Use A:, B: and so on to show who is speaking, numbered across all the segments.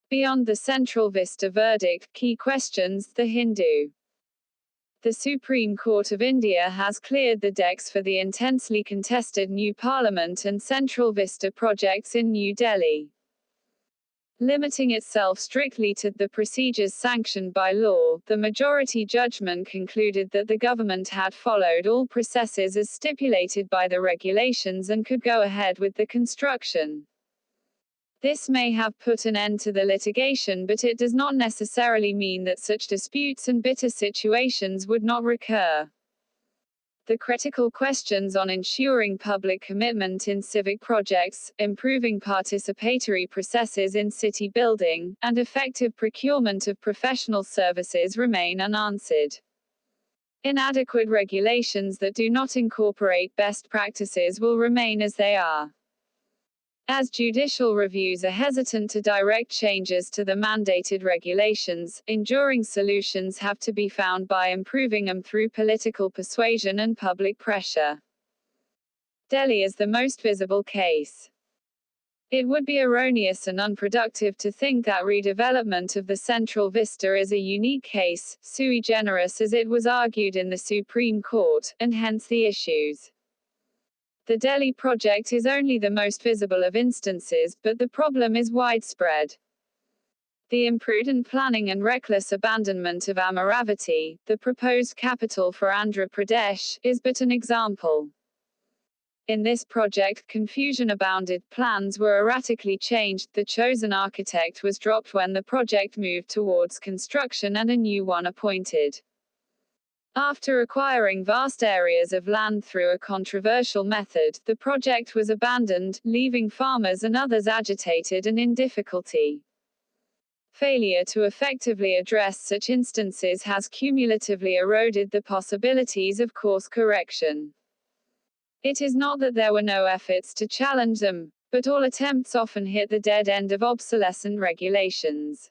A: Beyond the Central Vista verdict, key questions, the Hindu. The Supreme Court of India has cleared the decks for the intensely contested new Parliament and Central Vista projects in New Delhi. Limiting itself strictly to the procedures sanctioned by law, the majority judgment concluded that the government had followed all processes as stipulated by the regulations and could go ahead with the construction. This may have put an end to the litigation, but it does not necessarily mean that such disputes and bitter situations would not recur. The critical questions on ensuring public commitment in civic projects, improving participatory processes in city building, and effective procurement of professional services remain unanswered. Inadequate regulations that do not incorporate best practices will remain as they are. As judicial reviews are hesitant to direct changes to the mandated regulations, enduring solutions have to be found by improving them through political persuasion and public pressure. Delhi is the most visible case. It would be erroneous and unproductive to think that redevelopment of the Central Vista is a unique case, sui generis as it was argued in the Supreme Court, and hence the issues. The Delhi project is only the most visible of instances, but the problem is widespread. The imprudent planning and reckless abandonment of Amaravati, the proposed capital for Andhra Pradesh, is but an example. In this project, confusion abounded, plans were erratically changed, the chosen architect was dropped when the project moved towards construction and a new one appointed. After acquiring vast areas of land through a controversial method, the project was abandoned, leaving farmers and others agitated and in difficulty. Failure to effectively address such instances has cumulatively eroded the possibilities of course correction. It is not that there were no efforts to challenge them, but all attempts often hit the dead end of obsolescent regulations.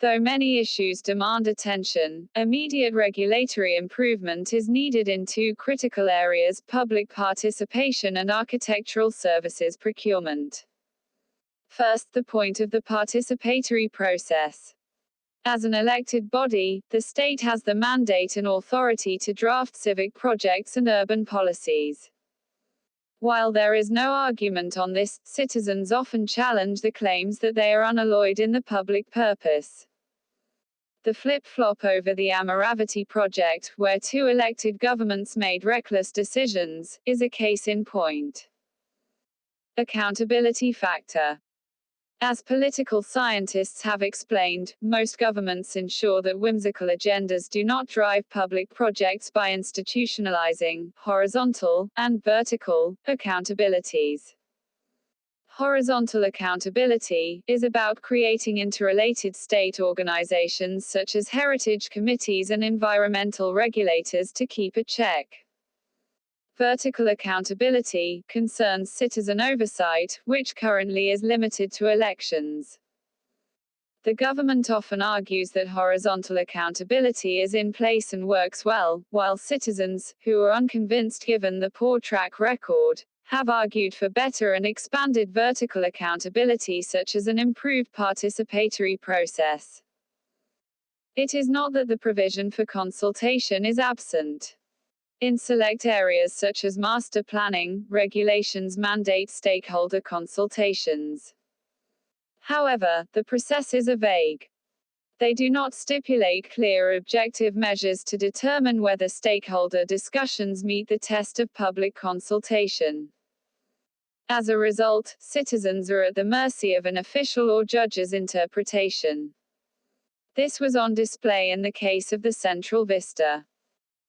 A: Though many issues demand attention, immediate regulatory improvement is needed in two critical areas: public participation and architectural services procurement. First, the point of the participatory process. As an elected body, the state has the mandate and authority to draft civic projects and urban policies. While there is no argument on this, citizens often challenge the claims that they are unalloyed in the public purpose. The flip-flop over the Amaravati project, where two elected governments made reckless decisions, is a case in point. Accountability factor. As political scientists have explained, most governments ensure that whimsical agendas do not drive public projects by institutionalizing horizontal and vertical accountabilities. Horizontal accountability is about creating interrelated state organizations such as heritage committees and environmental regulators to keep a check. Vertical accountability concerns citizen oversight, which currently is limited to elections. The government often argues that horizontal accountability is in place and works well, while citizens, who are unconvinced given the poor track record, have argued for better and expanded vertical accountability such as an improved participatory process. It is not that the provision for consultation is absent. In select areas such as master planning, regulations mandate stakeholder consultations. However, the processes are vague. They do not stipulate clear objective measures to determine whether stakeholder discussions meet the test of public consultation. As a result, citizens are at the mercy of an official or judge's interpretation. This was on display in the case of the Central Vista.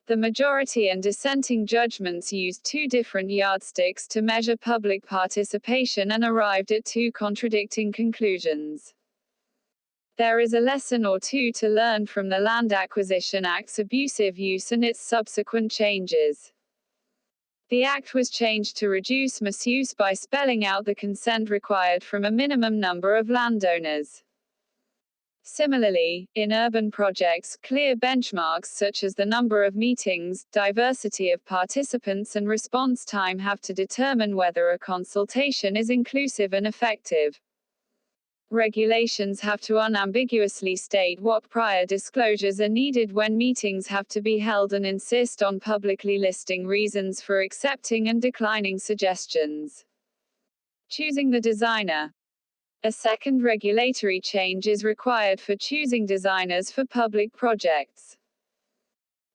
A: The majority and dissenting judgments used two different yardsticks to measure public participation and arrived at two contradicting conclusions. There is a lesson or two to learn from the Land Acquisition Act's abusive use and its subsequent changes. The Act was changed to reduce misuse by spelling out the consent required from a minimum number of landowners. Similarly, in urban projects, clear benchmarks such as the number of meetings, diversity of participants and response time have to determine whether a consultation is inclusive and effective. Regulations have to unambiguously state what prior disclosures are needed when meetings have to be held and insist on publicly listing reasons for accepting and declining suggestions. Choosing the designer. A second regulatory change is required for choosing designers for public projects.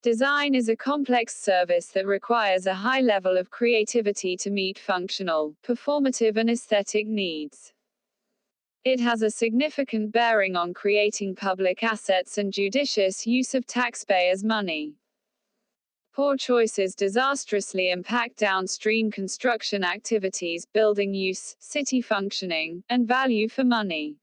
A: Design is a complex service that requires a high level of creativity to meet functional, performative, and aesthetic needs. It has a significant bearing on creating public assets and judicious use of taxpayers' money. Poor choices disastrously impact downstream construction activities, building use, city functioning, and value for money.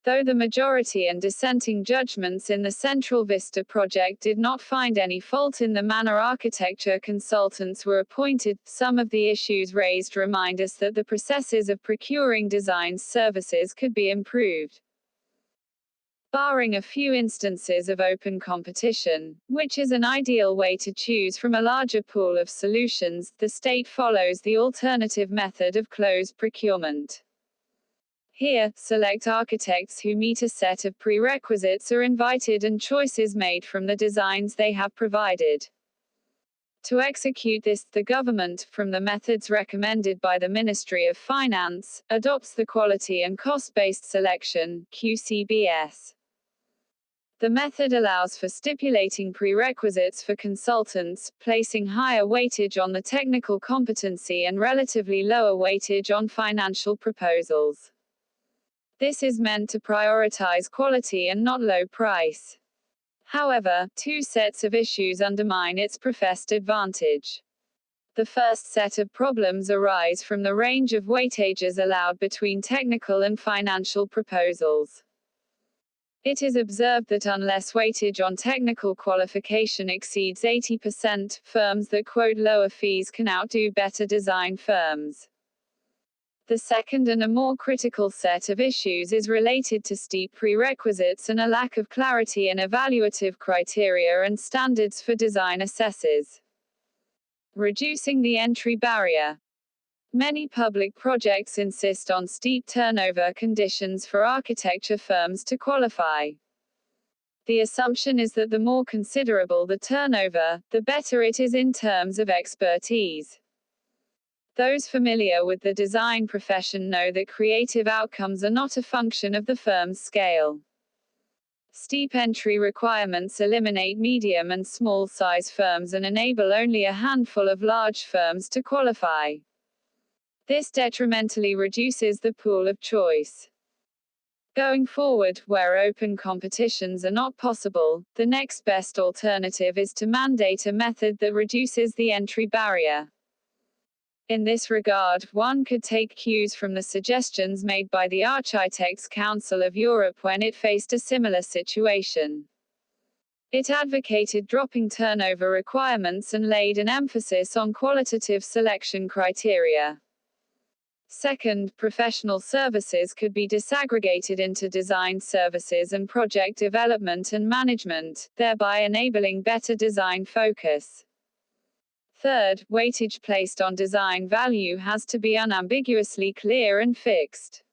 A: Though the majority and dissenting judgments in the Central Vista project did not find any fault in the manner architecture consultants were appointed, some of the issues raised remind us that the processes of procuring design services could be improved. Barring a few instances of open competition, which is an ideal way to choose from a larger pool of solutions, the state follows the alternative method of closed procurement. Here, select architects who meet a set of prerequisites are invited and choices made from the designs they have provided. To execute this, the government, from the methods recommended by the Ministry of Finance, adopts the Quality and Cost-Based Selection (QCBS). The method allows for stipulating prerequisites for consultants, placing higher weightage on the technical competency and relatively lower weightage on financial proposals. This is meant to prioritize quality and not low price. However, two sets of issues undermine its professed advantage. The first set of problems arise from the range of weightages allowed between technical and financial proposals. It is observed that unless weightage on technical qualification exceeds 80%, firms that quote lower fees can outdo better design firms. The second and a more critical set of issues is related to steep prerequisites and a lack of clarity in evaluative criteria and standards for design assessors. Reducing the entry barrier. Many public projects insist on steep turnover conditions for architecture firms to qualify. The assumption is that the more considerable the turnover, the better it is in terms of expertise. Those familiar with the design profession know that creative outcomes are not a function of the firm's scale. Steep entry requirements eliminate medium and small size firms and enable only a handful of large firms to qualify. This detrimentally reduces the pool of choice. Going forward, where open competitions are not possible, the next best alternative is to mandate a method that reduces the entry barrier. In this regard, one could take cues from the suggestions made by the Architects' Council of Europe when it faced a similar situation. It advocated dropping turnover requirements and laid an emphasis on qualitative selection criteria. Second, professional services could be disaggregated into design services and project development and management, thereby enabling better design focus. Third, weightage placed on design value has to be unambiguously clear and fixed.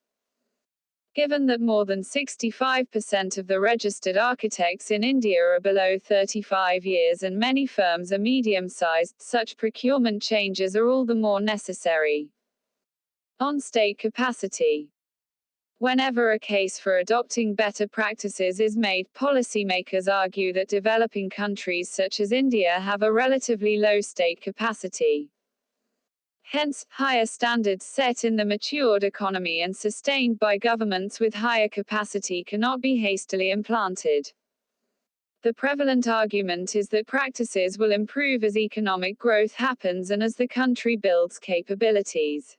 A: Given that more than 65% of the registered architects in India are below 35 years and many firms are medium-sized, such procurement changes are all the more necessary. On state capacity. Whenever a case for adopting better practices is made, policymakers argue that developing countries such as India have a relatively low state capacity. Hence, higher standards set in the matured economy and sustained by governments with higher capacity cannot be hastily implanted. The prevalent argument is that practices will improve as economic growth happens and as the country builds capabilities.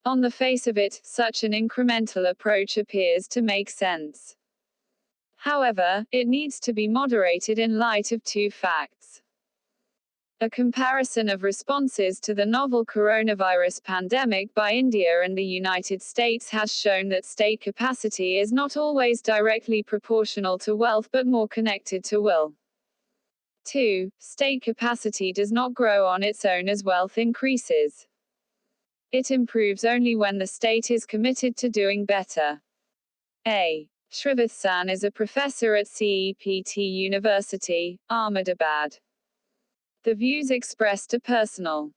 A: On the face of it, such an incremental approach appears to make sense. However, it needs to be moderated in light of two facts. A comparison of responses to the novel coronavirus pandemic by India and the United States has shown that state capacity is not always directly proportional to wealth but more connected to will. 2. State capacity does not grow on its own as wealth increases. It improves only when the state is committed to doing better. A. Srivatsan is a professor at CEPT University, Ahmedabad. The views expressed are personal.